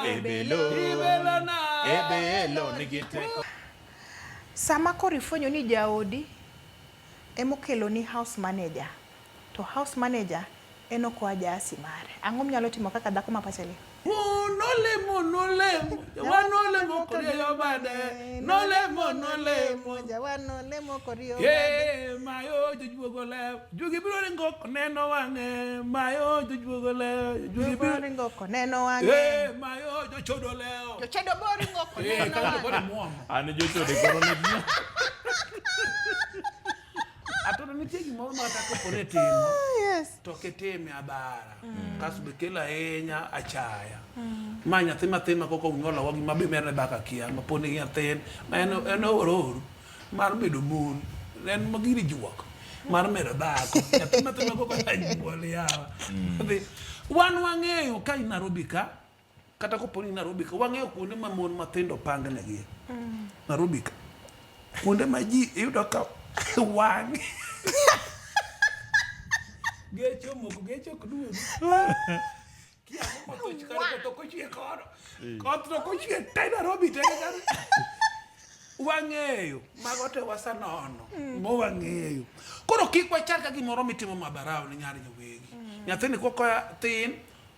ebelo nigi teko. Sama koro ifwenyo ni jaodi emokelo ni house manager, to house manager en ok wajasi mare, ang'o mnyalo timo kaka dhako ma pache li? Nolemo wanolemo korio bade, nolemo jawanolemo korio bade. Mayo jojuogo lew, jugi biro ringo neno wang'e, mayo jojuogo lew, jugi biro ringo neno wang'e, mayo jochodo lew, jochodo biro ringo neno wang'e. Ani jochodo koro ne ji. Atono nitie gimoro ma ta kopore timo. Yes. To ketime abara. Kaso be kela enya achaya. Ma nyathi mathin ma koko unyolo wa gima be merne baka kia ma poni nyathin ma en oro mar bedo mon. En magiri juok. Mar medo dhako. Nyathi mathin ma koko anyuol yawa. Wan wang'eyo ka in Nairobi ka kata koponi Nairobi ka wang'eyo kuonde ma mon mathindo pangnegi. Nairobi ka. Kuonde ma ji iyudo ka wang gecho moko gecho kudu kia mo to chikaro to kochie koro kotro kochie tai Nairobi tai wang'eyo magote wasanono mo wang'eyo koro kik wachar ka gimoro mitimo mabarao ne nyari nyowegi nyathini koko tin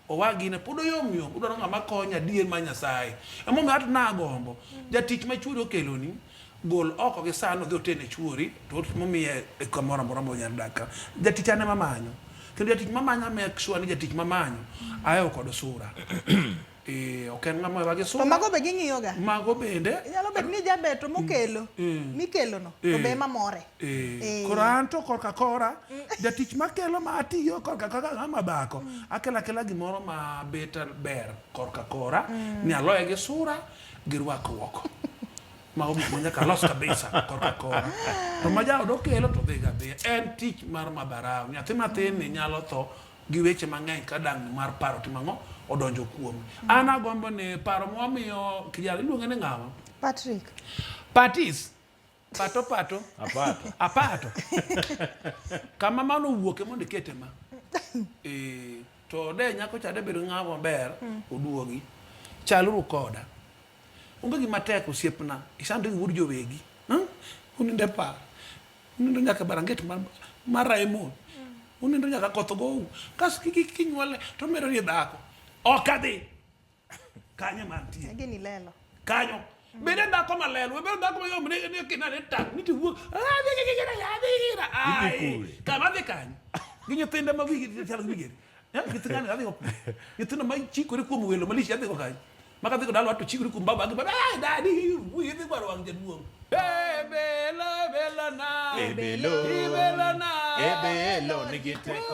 owagi ne podo yomyo udwaro ng'ama konya dier ma Nyasaye emo ng'at na gombo jatich ma chudo keloni gol oko gi sano dhi otene chuori to momiye kamoro moro mo nyandaka jatich ane mamanyo kendo jatich mamanyo make sure ni jatich mamanyo ayo kod sura oken ng'ama wage sura to mago be ging'iyo ga mago bende nyalo bet ni jabeto mokelo mikelo no to be mamore koranto korka kora jatich makelo ma atiyo korka kaka ng'ama bako akela gimoro ma better ber korka kora nyaloye gi sura gi rwakruok mago nyaka los kabisa korka kora to maja odokelo to dhiga en tich mar mabarao nyathi mathin ni nyalo tho gi weche mang'eny ka dang mar paro timang'o odonjo kuom ana gombo ne paro momiyo kijana iluonge ni ng'awa Patis apato kama mano wuoke mondo kete ma to de nyako cha de bedo ng'awa ber oduogi chalru koda onge gima tek osiepna isando gi wur jowegi uninde pa uninde nyaka baranget mar Raymond uninde nyaka koth go kas kinyuole to mero ni dhako okadhi kanyo mantie gini lelo kanyo bende dhako malelo bende dhako mayom ne kinane tak niti wuok kama dhi kanyo gi nyithinde ma wigi chal gi gere githingane adhi go nyithindo ma chikore kuom welo malich adhi go kanyo maka dhiko dalo watu chikuri kumbaba akiba dadi uyithi kwaro wang jaduong ebelo nigi teko